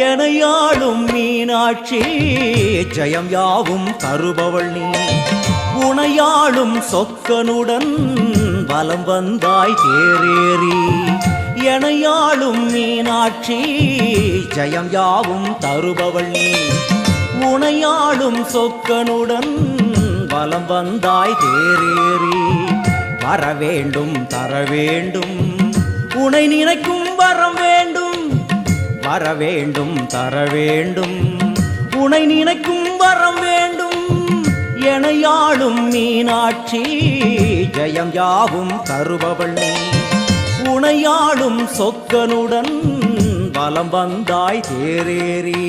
எனையாளும் மீனாட்சி ஜெயம் யாவும் தருபவள் நீ உனையாளும் சொக்கனுடன் வலம் வந்தாய் தேரேறி எனையாளும் மீனாட்சி ஜெயம் யாவும் தருபவள் நீ உனையாளும் சொக்கனுடன் வலம் வந்தாய் தேரேறி வரவேண்டும் தரவேண்டும் உனை நினைக்கும் வரம் வேண்டும் வரவேண்டும் தரவேண்டும் உனை நினைக்கும் வரம் வேண்டும் எனையாளும் மீனாட்சி ஜெயம் யாவும் தருபவள் நீ உனையாளும் சொக்கனுடன் வலம் வந்தாய் தேரேறி